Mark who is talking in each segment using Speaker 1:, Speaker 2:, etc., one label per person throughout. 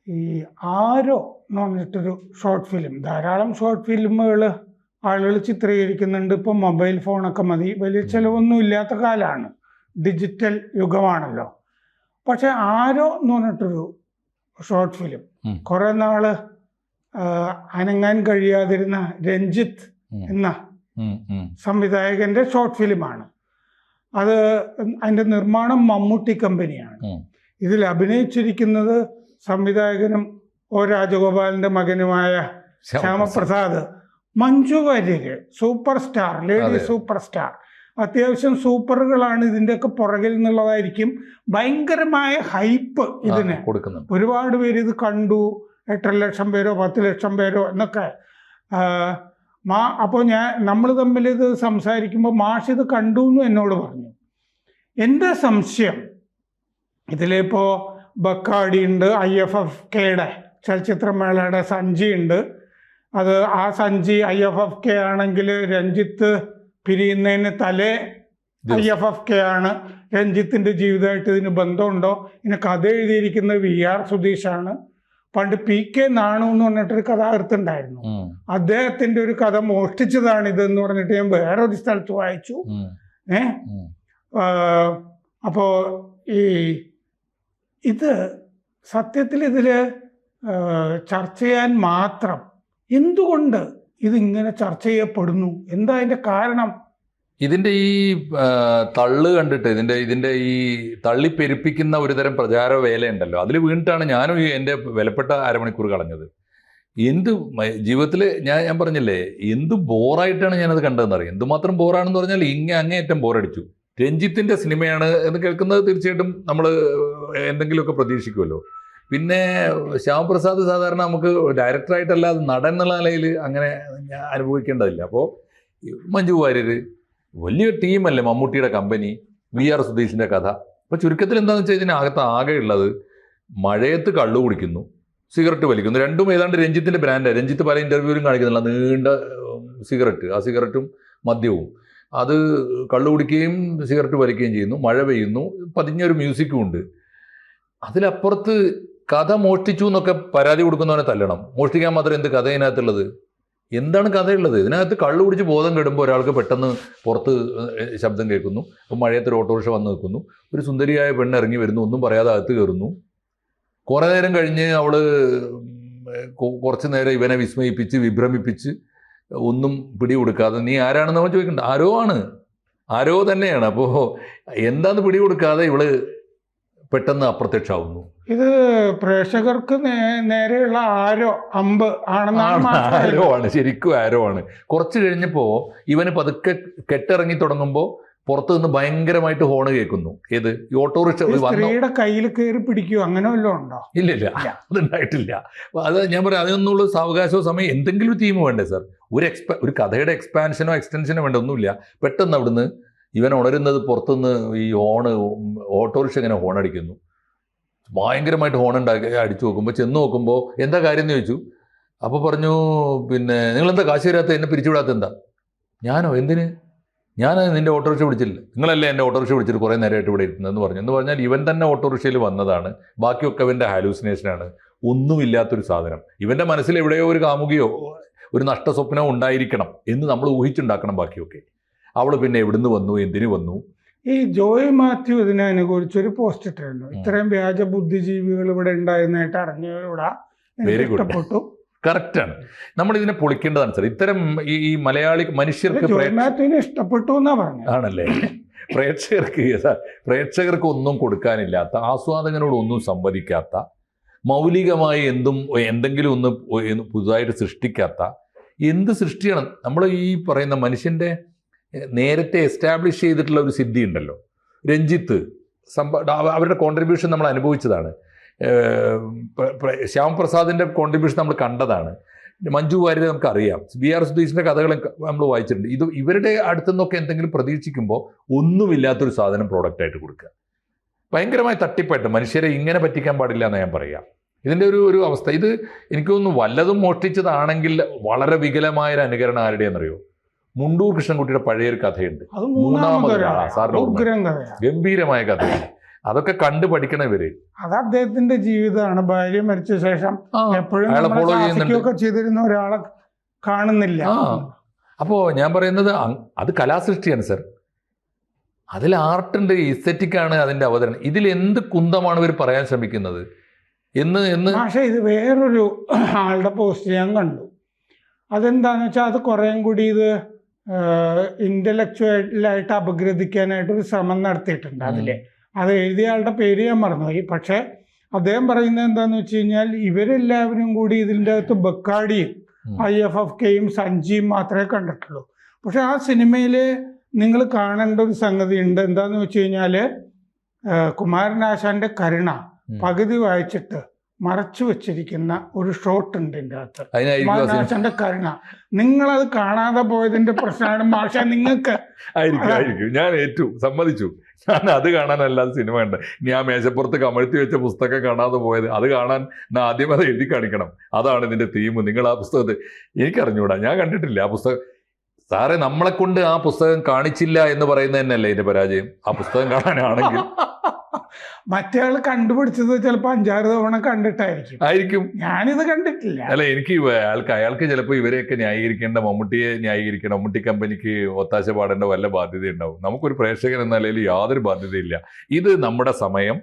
Speaker 1: ഈ ആരോ എന്ന് പറഞ്ഞിട്ടൊരു ഷോർട്ട് ഫിലിം, ധാരാളം ഷോർട്ട് ഫിലിമുകൾ ആളുകൾ ചിത്രീകരിക്കുന്നുണ്ട്. ഇപ്പം മൊബൈൽ ഫോണൊക്കെ മതി, വലിയ ചിലവൊന്നും ഇല്ലാത്ത കാലമാണ്, ഡിജിറ്റൽ യുഗമാണല്ലോ. പക്ഷെ ആരോ എന്ന് പറഞ്ഞിട്ടൊരു ഷോർട്ട് ഫിലിം കുറെ നാള് അനങ്ങാൻ കഴിയാതിരുന്ന രഞ്ജിത്ത് എന്ന സംവിധായകന്റെ ഷോർട്ട് ഫിലിമാണ് അത്. അതിന്റെ നിർമ്മാണം മമ്മൂട്ടി കമ്പനിയാണ്. ഇതിൽ അഭിനയിച്ചിരിക്കുന്നത് സംവിധായകനും ഒ രാജഗോപാലിന്റെ മകനുമായ Shyamaprasad, Manju Warrier, super star, lady super star. അത്യാവശ്യം സൂപ്പറുകളാണ് ഇതിൻ്റെയൊക്കെ പുറകിൽ നിന്നുള്ളതായിരിക്കും. ഭയങ്കരമായ ഹൈപ്പ് ഇതിന് കൊടുക്കുന്നു. ഒരുപാട് പേര് ഇത് കണ്ടു, 8.5 ലക്ഷം പേരോ 10 ലക്ഷം പേരോ എന്നൊക്കെ. അപ്പോൾ നമ്മൾ തമ്മിൽ ഇത് സംസാരിക്കുമ്പോൾ മാഷ് ഇത് കണ്ടു എന്ന് എന്നോട് പറഞ്ഞു. എൻ്റെ സംശയം, ഇതിലിപ്പോൾ ബക്കാടി ഉണ്ട്, IFFKയുടെ ചലച്ചിത്രമേളയുടെ സഞ്ചി ഉണ്ട്. ആ സഞ്ചി IFFK ആണെങ്കിൽ രഞ്ജിത്ത് പിരിയുന്നതിന് തലേ IFFK ആണ്. രഞ്ജിത്തിൻ്റെ ജീവിതമായിട്ട് ഇതിന് ബന്ധമുണ്ടോ? ഇതിന് കഥ എഴുതിയിരിക്കുന്നത് VR സുധീഷാണ്. പണ്ട് PK നാണു എന്ന് പറഞ്ഞിട്ടൊരു കഥാകൃത്തുണ്ടായിരുന്നു, അദ്ദേഹത്തിന്റെ ഒരു കഥ മോഷ്ടിച്ചതാണ് ഇതെന്ന് പറഞ്ഞിട്ട് ഞാൻ വേറൊരു സ്ഥലത്ത് വായിച്ചു. അപ്പോൾ ഇത് സത്യത്തിൽ ഇതില് ചർച്ച ചെയ്യാൻ മാത്രം എന്തുകൊണ്ട് ഇതിങ്ങനെ ചർച്ച ചെയ്യപ്പെടുന്നു? എന്താ അതിന്റെ കാരണം?
Speaker 2: ഇതിന്റെ ഈ തള്ളു കണ്ടിട്ട് ഇതിന്റെ ഈ തള്ളിപ്പെരുപ്പിക്കുന്ന ഒരുതരം പ്രചാര വേലയുണ്ടല്ലോ, അതിൽ വീണിട്ടാണ് ഞാനും എൻ്റെ വിലപ്പെട്ട അരമണിക്കൂർ കളഞ്ഞത്. ജീവിതത്തിൽ ഞാൻ പറഞ്ഞില്ലേ, എന്ത് ബോറായിട്ടാണ് ഞാനത് കണ്ടതെന്നറിയാം. എന്തുമാത്രം ബോറാണെന്ന് പറഞ്ഞാൽ അങ്ങേയറ്റം ബോറടിച്ചു. രഞ്ജിത്തിന്റെ സിനിമയാണ് എന്ന് കേൾക്കുന്നത് തീർച്ചയായിട്ടും നമ്മൾ എന്തെങ്കിലുമൊക്കെ പ്രതീക്ഷിക്കുമല്ലോ. പിന്നെ ശ്യാമപ്രസാദ് സാധാരണ നമുക്ക് ഡയറക്ടറായിട്ടല്ല, അത് നടൻ എന്നുള്ള നിലയിൽ അങ്ങനെ അനുഭവിക്കേണ്ടതില്ല. അപ്പോൾ മഞ്ജു വാര്യര്, വലിയ ടീമല്ലേ, മമ്മൂട്ടിയുടെ കമ്പനി, VR സുധീഷിൻ്റെ കഥ. അപ്പോൾ ചുരുക്കത്തിൽ എന്താണെന്ന് വെച്ചാൽ ഇതിനകത്ത് ആകെ ഉള്ളത് മഴയത്ത് കള്ളു കുടിക്കുന്നു, സിഗരറ്റ് വലിക്കുന്നു. രണ്ടും ഏതാണ്ട് രഞ്ജിത്തിൻ്റെ ബ്രാൻഡാണ്. രഞ്ജിത്ത് പല ഇൻ്റർവ്യൂവിലും കാണിക്കുന്നില്ല, നീണ്ട സിഗരറ്റ്, ആ സിഗരറ്റും മദ്യവും. അത് കള്ളു കുടിക്കുകയും സിഗരറ്റ് വലിക്കുകയും ചെയ്യുന്നു, മഴ പെയ്യുന്നു, പതിഞ്ഞൊരു മ്യൂസിക്കും ഉണ്ട്. അതിലപ്പുറത്ത് കഥ മോഷ്ടിച്ചു എന്നൊക്കെ പരാതി കൊടുക്കുന്നവനെ തല്ലണം. മോഷ്ടിക്കാൻ മാത്രം എന്ത് കഥ ഇതിനകത്തുള്ളത്? എന്താണ് കഥയുള്ളത്? ഇതിനകത്ത് കള്ളു കുടിച്ച് ബോധം കെടുമ്പോൾ ഒരാൾക്ക് പെട്ടെന്ന് പുറത്ത് ശബ്ദം കേൾക്കുന്നു. അപ്പം മഴയത്തൊരു ഓട്ടോറിക്ഷ വന്ന് നിൽക്കുന്നു, ഒരു സുന്ദരിയായ പെണ്ണ് ഇറങ്ങി വരുന്നു, ഒന്നും പറയാതെ അകത്ത് കയറുന്നു. കുറേ നേരം കഴിഞ്ഞ് അവൾ കുറച്ച് നേരം ഇവനെ വിസ്മയിപ്പിച്ച് വിഭ്രമിപ്പിച്ച് ഒന്നും പിടി കൊടുക്കാതെ, നീ ആരാണെന്ന് നമ്മൾ ചോദിക്കണ്ട, ആരോ തന്നെയാണ്. അപ്പോൾ എന്താന്ന് പിടി കൊടുക്കാതെ ഇവള് പെട്ടെന്ന് അപ്രത്യക്ഷമാവുന്നു.
Speaker 1: ഇത് പ്രേക്ഷകർക്ക് നേരെയുള്ള അമ്പ്
Speaker 2: ആരോ ആണ്, ശരിക്കും ആരോ ആണ്. കുറച്ച് കഴിഞ്ഞപ്പോൾ ഇവന് പതുക്കെ കെട്ടിറങ്ങി തുടങ്ങുമ്പോൾ പുറത്ത് നിന്ന് ഭയങ്കരമായിട്ട് ഹോണ് കേൾക്കുന്നു. ഏത്? ഈ ഓട്ടോറിക്ഷ
Speaker 1: സ്ത്രീയുടെ കയ്യിൽ കയറി പിടിക്കുക, അങ്ങനെ വല്ലതും ഉണ്ടോ?
Speaker 2: ഇല്ല, അതുണ്ടായിട്ടില്ല. അത് ഞാൻ പറയാം, അതിനൊന്നുള്ള സാവകാശമോ സമയം എന്തെങ്കിലും തീം വേണ്ടേ സാർ? ഒരു കഥയുടെ എക്സ്പാൻഷനോ എക്സ്റ്റൻഷനോ വേണ്ട, ഒന്നുമില്ല. പെട്ടെന്ന് അവിടുന്ന് ഇവൻ ഉണരുന്നത് പുറത്തുനിന്ന് ഈ ഓട്ടോറിക്ഷ ഇങ്ങനെ ഹോണടിക്കുന്നു, ഭയങ്കരമായിട്ട് അടിച്ചു നോക്കുമ്പോൾ, ചെന്ന് നോക്കുമ്പോൾ എന്താ കാര്യം എന്ന് ചോദിച്ചു. അപ്പോൾ പറഞ്ഞു, പിന്നെ നിങ്ങളെന്താ കാശ് തരാത്ത, എന്നെ പിരിച്ചുവിടാത്ത എന്താ? ഞാനോ? എന്തിന്? ഞാൻ നിൻ്റെ ഓട്ടോറിക്ഷ വിളിച്ചില്ല, നിങ്ങളല്ലേ എൻ്റെ ഓട്ടോറിക്ഷ വിളിച്ചിട്ട് കുറേ നേരമായിട്ട് ഇവിടെ ഇരുന്നതെന്ന് പറഞ്ഞു. എന്ന് പറഞ്ഞാൽ ഇവൻ തന്നെ ഓട്ടോറിക്ഷയിൽ വന്നതാണ്, ബാക്കിയൊക്കെ ഇവൻ്റെ ഹാലൂസിനേഷനാണ്, ഒന്നുമില്ലാത്തൊരു സാധനം. ഇവൻ്റെ മനസ്സിൽ എവിടെയോ ഒരു കാമുകയോ ഒരു നഷ്ടസ്വപ്നമോ ഉണ്ടായിരിക്കണം എന്ന് നമ്മൾ ഊഹിച്ചുണ്ടാക്കണം ബാക്കിയൊക്കെ. അവൾ പിന്നെ എവിടുന്ന് വന്നു, എന്തിനു വന്നു?
Speaker 1: ഈ ജോയ് മാത്യു ഇതിനെ അനുകൂലിച്ചൊരു പോസ്റ്റ് ഇട്ടിരുന്നു, ഇത്രയും വ്യാജ ബുദ്ധിജീവികൾ ഇവിടെ ഉണ്ടായിരുന്നായിട്ട് അറിഞ്ഞൂടാ, ഇഷ്ടപ്പെട്ടു.
Speaker 2: കറക്റ്റാണ്, നമ്മൾ ഇതിനെ പൊളിക്കേണ്ടതാണ് സാർ. ഇത്തരം ഈ മലയാളി മനുഷ്യർക്ക്
Speaker 1: ഇഷ്ടപ്പെട്ടു എന്നാ പറഞ്ഞു.
Speaker 2: ആണല്ലേ? പ്രേക്ഷകർക്ക് ഒന്നും കൊടുക്കാനില്ലാത്ത, ആസ്വാദകനോട് ഒന്നും സംവദിക്കാത്ത, മൗലികമായി എന്തെങ്കിലും ഒന്ന് പുതുതായിട്ട് സൃഷ്ടിക്കാത്ത എന്ത് സൃഷ്ടിയാണ് നമ്മൾ ഈ പറയുന്ന മനുഷ്യൻ്റെ നേരത്തെ എസ്റ്റാബ്ലിഷ് ചെയ്തിട്ടുള്ള ഒരു സിദ്ധി ഉണ്ടല്ലോ. രഞ്ജിത്ത് അവരുടെ കോൺട്രിബ്യൂഷൻ നമ്മൾ അനുഭവിച്ചതാണ്. ശ്യാമപ്രസാദിൻ്റെ കോൺട്രിബ്യൂഷൻ നമ്മൾ കണ്ടതാണ്. മഞ്ജു വാര്യരെ നമുക്കറിയാം, VR സുധീഷിൻ്റെ കഥകൾ നമ്മൾ വായിച്ചിട്ടുണ്ട്. ഇവരുടെ അടുത്തു നിന്നൊക്കെ എന്തെങ്കിലും പ്രതീക്ഷിക്കുമ്പോൾ ഒന്നുമില്ലാത്തൊരു സാധനം പ്രോഡക്റ്റായിട്ട് കൊടുക്കുക. ഭയങ്കരമായ തട്ടിപ്പായിട്ട് മനുഷ്യരെ ഇങ്ങനെ പറ്റിക്കാൻ പാടില്ല എന്ന് ഞാൻ പറയാം. ഇതിൻ്റെ ഒരു അവസ്ഥ. ഇത് എനിക്ക് തോന്നുന്നു വല്ലതും മോഷ്ടിച്ചതാണെങ്കിൽ വളരെ വികലമായൊരു അനുകരണം ആരുടെയെന്നറിയോ? മുണ്ടൂർ കൃഷ്ണൻകുട്ടിയുടെ പഴയൊരു കഥയുണ്ട്, മൂന്നാമതൊരാളാണ് സാറിന്, ഗംഭീരമായ കഥയാണ്. അതൊക്കെ കണ്ടു പഠിക്കണം ഇവര്.
Speaker 1: അത് അദ്ദേഹത്തിന്റെ ജീവിതമാണ്. ഭാര്യ മരിച്ച ശേഷം എപ്പോഴും ഒക്കെ ചെയ്തിരുന്ന ഒരാളെ കാണുന്നില്ല.
Speaker 2: അപ്പോ ഞാൻ പറയുന്നത് അത് കലാസൃഷ്ടിയാണ് സർ. അതിൽ ആർട്ടുണ്ട്, ഇസ്തെറ്റിക്കാണ് അതിന്റെ അവതരണം. ഇതിൽ എന്ത് കുന്തമാണ് ഇവർ പറയാൻ ശ്രമിക്കുന്നത് എന്ന്
Speaker 1: പക്ഷേ ഇത് വേറൊരു ആളുടെ പോസ്റ്റ് ഞാൻ കണ്ടു. അതെന്താന്ന് വെച്ചാൽ അത് കുറേം കൂടി ഇത് ഇന്റലക്ച്വലായിട്ട് അപഗ്രഥിക്കാനായിട്ട് ഒരു ശ്രമം നടത്തിയിട്ടുണ്ട് അതില്. അത് എഴുതിയ ആളുടെ പേര് ഞാൻ മറന്നുപോയി. പക്ഷെ അദ്ദേഹം പറയുന്നത് എന്താന്ന് വെച്ച് കഴിഞ്ഞാൽ ഇവരെല്ലാവരും കൂടി ഇതിൻ്റെ അകത്ത് ബക്കാടിയും IFFKയും സഞ്ജിയും മാത്രമേ കണ്ടിട്ടുള്ളൂ. പക്ഷെ ആ സിനിമയിൽ നിങ്ങൾ കാണേണ്ട ഒരു സംഗതി ഉണ്ട്. എന്താന്ന് വെച്ച് കഴിഞ്ഞാൽ കുമാരനാശാന്റെ കരുണ പകുതി വായിച്ചിട്ട് മറച്ചു വെച്ചിരിക്കുന്ന ഒരു ഷോട്ട് ഉണ്ട് ഇതിൻ്റെ അകത്ത്. കുമാരനാശാന്റെ കരുണ നിങ്ങളത് കാണാതെ പോയതിന്റെ പ്രശ്നമാണ് മാഷ നിങ്ങൾക്ക്.
Speaker 2: ആയിരിക്കും ഞാൻ ഏറ്റു സമ്മതിച്ചു. ഞാൻ അത് കാണാനല്ലാതെ സിനിമ ഉണ്ട്. ഇനി ആ മേശപ്പുറത്ത് കമഴ്ത്തി വെച്ച പുസ്തകം കാണാതെ പോയത് അത് കാണാൻ ആദ്യം അത് എഴുതി കാണിക്കണം. അതാണ് ഇതിന്റെ തീം. നിങ്ങൾ ആ പുസ്തകത്തെ എനിക്കറിഞ്ഞൂടാ, ഞാൻ കണ്ടിട്ടില്ല ആ പുസ്തകം. സാറേ, നമ്മളെ കൊണ്ട് ആ പുസ്തകം കാണിച്ചില്ല എന്ന് പറയുന്നത് തന്നെയല്ലേ ഇതിന്റെ പരാജയം. ആ പുസ്തകം കാണാനാണെങ്കിൽ
Speaker 1: മറ്റേ ആള് കണ്ടുപിടിച്ചത് ചിലപ്പോ 5-6 തവണ കണ്ടിട്ടായിരിക്കും. ഞാനിത് കണ്ടിട്ടില്ല.
Speaker 2: അല്ല, എനിക്ക് അയാൾക്ക് ചിലപ്പോൾ ഇവരെയൊക്കെ ന്യായീകരിക്കേണ്ട, മമ്മൂട്ടിയെ ന്യായീകരിക്കണം, മമ്മൂട്ടി കമ്പനിക്ക് ഒത്താശ പാടേണ്ട വല്ല ബാധ്യത ഉണ്ടാവും. നമുക്കൊരു പ്രേക്ഷകൻ എന്ന നിലയിൽ യാതൊരു ബാധ്യതയില്ല. ഇത് നമ്മുടെ സമയം,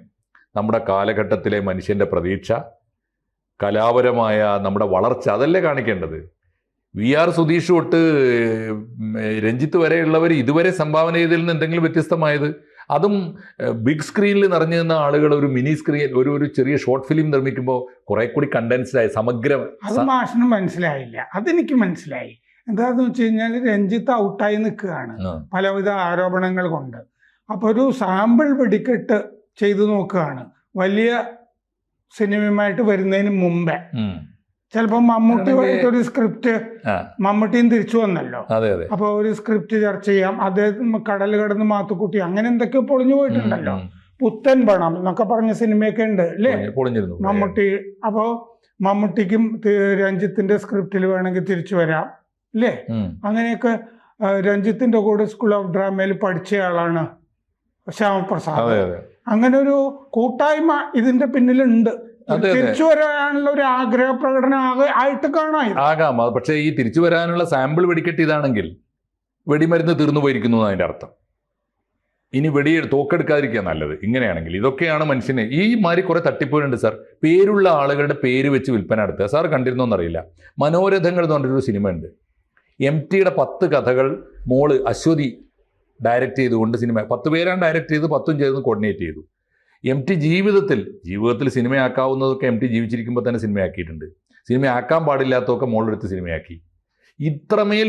Speaker 2: നമ്മുടെ കാലഘട്ടത്തിലെ മനുഷ്യന്റെ പ്രതീക്ഷ, കലാപരമായ നമ്മുടെ വളർച്ച, അതല്ലേ കാണിക്കേണ്ടത്. VR സുധീഷ് തൊട്ട് രഞ്ജിത്ത് വരെയുള്ളവർ ഇതുവരെ സംഭാവന ചെയ്തതിൽ നിന്ന് എന്തെങ്കിലും വ്യത്യസ്തമായത്? അതും ബിഗ് സ്ക്രീനിൽ നിറഞ്ഞു നിന്ന ആളുകൾ ഒരു മിനി സ്ക്രീൻ, ഒരു ചെറിയ ഷോർട്ട് ഫിലിം നിർമ്മിക്കുമ്പോൾ കുറെ കൂടി കണ്ടൻസ്ഡ് ആയി സമഗ്രം.
Speaker 1: അത് മാഷിന് മനസ്സിലായില്ല, അതെനിക്ക് മനസ്സിലായി. എന്താന്ന് വെച്ച് കഴിഞ്ഞാൽ രഞ്ജിത്ത് ഔട്ടായി നിൽക്കുകയാണ് പലവിധ ആരോപണങ്ങൾ കൊണ്ട്. അപ്പൊ ഒരു സാമ്പിൾ വെടിക്കെട്ട് ചെയ്തു നോക്കുകയാണ് വലിയ സിനിമയുമായിട്ട് വരുന്നതിന് മുമ്പേ. ചിലപ്പോ മമ്മൂട്ടിയായിട്ടൊരു സ്ക്രിപ്റ്റ്, മമ്മൂട്ടിയും തിരിച്ചു വന്നല്ലോ, അപ്പൊ ഒരു സ്ക്രിപ്റ്റ് ചർച്ച ചെയ്യാം. അദ്ദേഹം കടൽ കടന്ന് മാത്തുക്കുട്ടി അങ്ങനെ എന്തൊക്കെയോ പൊളിഞ്ഞു പോയിട്ടുണ്ടല്ലോ. പുത്തൻ പണം എന്നൊക്കെ പറഞ്ഞ സിനിമയൊക്കെ ഉണ്ട് അല്ലേ മമ്മൂട്ടി. അപ്പോ മമ്മൂട്ടിക്കും രഞ്ജിത്തിന്റെ സ്ക്രിപ്റ്റിൽ വേണമെങ്കിൽ തിരിച്ചു വരാം അല്ലേ. അങ്ങനെയൊക്കെ രഞ്ജിത്തിന്റെ കൂടെ സ്കൂൾ ഓഫ് ഡ്രാമയിൽ പഠിച്ചയാളാണ് ശ്യാമപ്രസാദ്. അങ്ങനെ ഒരു കൂട്ടായ്മ ഇതിന്റെ പിന്നിലുണ്ട്. തിരിച്ചു വരാനുള്ള ഒരു ആഗ്രഹ പ്രകടനം ആയിട്ട് ആകാം.
Speaker 2: പക്ഷേ ഈ തിരിച്ചു വരാനുള്ള സാമ്പിൾ വെടിക്കെട്ട് ഇതാണെങ്കിൽ വെടിമരുന്ന് തീർന്നു പോയിരിക്കുന്നു അതിന്റെ അർത്ഥം. ഇനി തോക്കെടുക്കാതിരിക്കുക നല്ലത്. ഇങ്ങനെയാണെങ്കിൽ ഇതൊക്കെയാണ് മനുഷ്യന് ഈ മാതിരി കുറെ തട്ടിപ്പുകളുണ്ട് സാർ. പേരുള്ള ആളുകളുടെ പേര് വെച്ച് വിൽപ്പന നടത്തുക. സാർ കണ്ടിരുന്നോന്നറിയില്ല, മനോരഥങ്ങൾ എന്ന് പറഞ്ഞൊരു സിനിമ ഉണ്ട്. MTയുടെ 10 കഥകൾ മോള് അശ്വതി ഡയറക്റ്റ് ചെയ്തുകൊണ്ട് സിനിമ 10 പേരാണ് ഡയറക്റ്റ് ചെയ്ത് 10ഉം ചേർന്ന് കോർഡിനേറ്റ് ചെയ്തു. MT ജീവിതത്തിൽ സിനിമയാക്കാവുന്നതൊക്കെ MT ജീവിച്ചിരിക്കുമ്പോൾ തന്നെ സിനിമയാക്കിയിട്ടുണ്ട്. സിനിമയാക്കാൻ പാടില്ലാത്തതൊക്കെ മോളെടുത്ത് സിനിമയാക്കി. ഇത്രമേൽ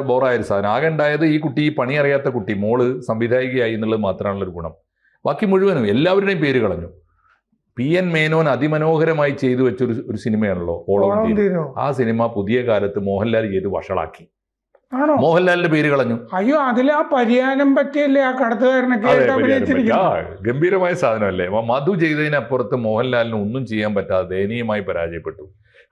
Speaker 2: ബോറായൊരു സാധനം. ആകെ ഉണ്ടായത് ഈ കുട്ടി, ഈ പണി അറിയാത്ത കുട്ടി, മോള് സംവിധായികയായി എന്നുള്ളത് മാത്രമാണുള്ളൊരു ഗുണം. ബാക്കി മുഴുവനും എല്ലാവരുടെയും പേര് കളഞ്ഞു. PN മേനോൻ അതിമനോഹരമായി ചെയ്തു വെച്ചൊരു സിനിമയാണല്ലോ ഓളം. ആ സിനിമ പുതിയ കാലത്ത് മോഹൻലാൽ ചെയ്ത് വഷളാക്കി. മോഹൻലാലിന്റെ പേര് കളഞ്ഞു.
Speaker 1: അയ്യോ, അതിൽ ആ പരിയാനം പറ്റിയല്ലേ ആ കടത്തുകാരനൊക്കെ.
Speaker 2: ഗംഭീരമായ സാധനമല്ലേ. മധു ചെയ്തതിനപ്പുറത്ത് മോഹൻലാലിന് ഒന്നും ചെയ്യാൻ പറ്റാതെ ദയനീയമായി പരാജയപ്പെട്ടു.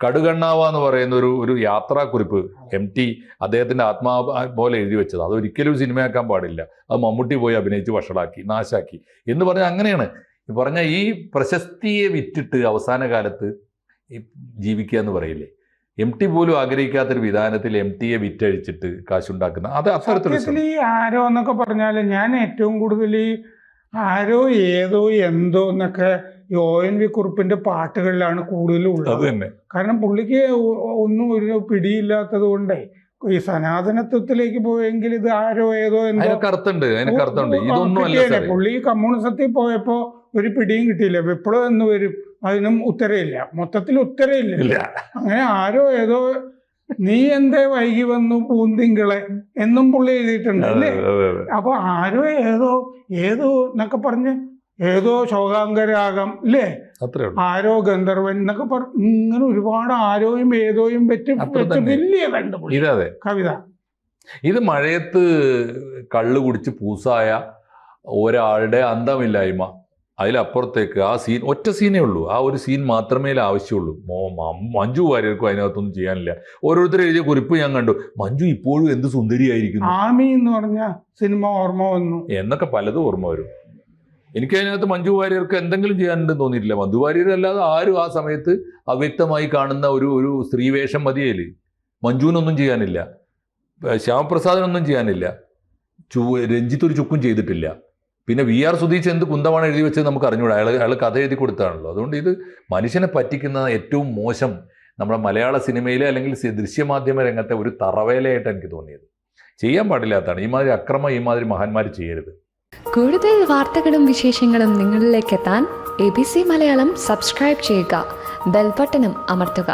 Speaker 2: കടുകണ്ണാവ എന്ന് പറയുന്ന ഒരു യാത്രാക്കുറിപ്പ് MT അദ്ദേഹത്തിന്റെ ആത്മാവ് പോലെ എഴുതി വെച്ചത്. അതൊരിക്കലും സിനിമയാക്കാൻ പാടില്ല. അത് മമ്മൂട്ടി പോയി അഭിനയിച്ച് വഷളാക്കി, നാശാക്കി എന്ന് പറഞ്ഞാൽ അങ്ങനെയാണ് പറഞ്ഞ ഈ പ്രശസ്തിയെ വിറ്റിട്ട് അവസാന കാലത്ത് ജീവിക്കുക എന്ന് പറയില്ലേ. MT പോലും ആഗ്രഹിക്കാത്തൊരു വിധാനത്തിൽ MTയെ വിറ്റഴിച്ചിട്ട് കാശുണ്ടാക്കുന്ന അത് അത്തരത്തിൽ.
Speaker 1: ഈ ആരോ എന്നൊക്കെ പറഞ്ഞാൽ ഞാൻ ഏറ്റവും കൂടുതൽ ഈ ആരോ ഏതോ എന്തോ എന്നൊക്കെ ഈ ONV കുറുപ്പിന്റെ പാട്ടുകളിലാണ് കൂടുതലും ഉള്ളത്. കാരണം പുള്ളിക്ക് ഒന്നും ഒരു പിടിയില്ലാത്തത് കൊണ്ടേ ഈ സനാതനത്വത്തിലേക്ക് പോയെങ്കിൽ ഇത് ആരോ ഏതോ എന്തോ പുള്ളി കമ്മ്യൂണിസത്തിൽ പോയപ്പോ ഒരു പിടിയും കിട്ടിയില്ല. വിപ്ലവം എന്ന് വരും, അതിനും ഉത്തരയില്ല, മൊത്തത്തിൽ ഉത്തരയില്ല. അങ്ങനെ ആരോ ഏതോ നീ എന്തേ വൈകി വന്നു പൂന്തിങ്കളെ എന്നും പുള്ളി എഴുതിയിട്ടുണ്ട് അല്ലേ. അപ്പൊ ആരോ ഏതോ എന്നൊക്കെ പറഞ്ഞ് ഏതോ ശോകാങ്കരാഗം അല്ലേ, ആരോ ഗന്ധർവൻ എന്നൊക്കെ പറഞ്ഞ് ഇങ്ങനെ ഒരുപാട് ആരോയും ഏതോയും പറ്റി വലിയ കവിത.
Speaker 2: ഇത് മഴയത്ത് കള്ളു കുടിച്ച് പൂസായ ഒരാളുടെ അന്തമില്ലായ്മ, അതിലപ്പുറത്തേക്ക് ആ സീൻ, ഒറ്റ സീനേ ഉള്ളൂ, ആ ഒരു സീൻ മാത്രമേ ആവശ്യമുള്ളൂ. മഞ്ജു വാര്യർക്കും അതിനകത്തൊന്നും ചെയ്യാനില്ല. ഓരോരുത്തർ എഴുതിയ കുറിപ്പ് ഞാൻ കണ്ടു, മഞ്ജു ഇപ്പോഴും എന്ത് സുന്ദരിയായിരിക്കുന്നു,
Speaker 1: ആമി എന്ന് പറഞ്ഞ സിനിമ ഓർമ്മ വന്നു
Speaker 2: എന്നൊക്കെ പലതും ഓർമ്മ വരും. എനിക്ക് അതിനകത്ത് മഞ്ജു വാര്യർക്ക് എന്തെങ്കിലും ചെയ്യാനുണ്ടെന്ന് തോന്നിയിട്ടില്ല. മഞ്ജു വാര്യർ അല്ലാതെ ആരും ആ സമയത്ത് അവ്യക്തമായി കാണുന്ന ഒരു സ്ത്രീവേഷം മതിയേല്. മഞ്ജുവിനൊന്നും ചെയ്യാനില്ല, ശ്യാമപ്രസാദിനൊന്നും ചെയ്യാനില്ല, രഞ്ജിത്ത് ഒരു ചുക്കും ചെയ്തിട്ടില്ല. പിന്നെ VR സുധീഷ് എന്ത് കുന്തമാണ് എഴുതി വെച്ചത് നമുക്ക് അറിഞ്ഞൂടാ. അയാൾ കഥ എഴുതി കൊടുത്താണല്ലോ. അതുകൊണ്ട് ഇത് മനുഷ്യനെ പറ്റിക്കുന്ന ഏറ്റവും മോശം നമ്മുടെ മലയാള സിനിമയിലെ അല്ലെങ്കിൽ ദൃശ്യമാധ്യമ രംഗത്തെ ഒരു തറവേലയായിട്ട് എനിക്ക് തോന്നിയത്. ചെയ്യാൻ പാടില്ലാത്തതാണ് ഈമാതിരി അക്രമം, ഈമാതിരി മഹാന്മാർ ചെയ്യരുത്.
Speaker 3: കൂടുതൽ വാർത്തകളും വിശേഷങ്ങളും നിങ്ങളിലേക്ക് എത്താൻ ABC മലയാളം സബ്സ്ക്രൈബ് ചെയ്യുക, ബെൽബട്ടനും അമർത്തുക.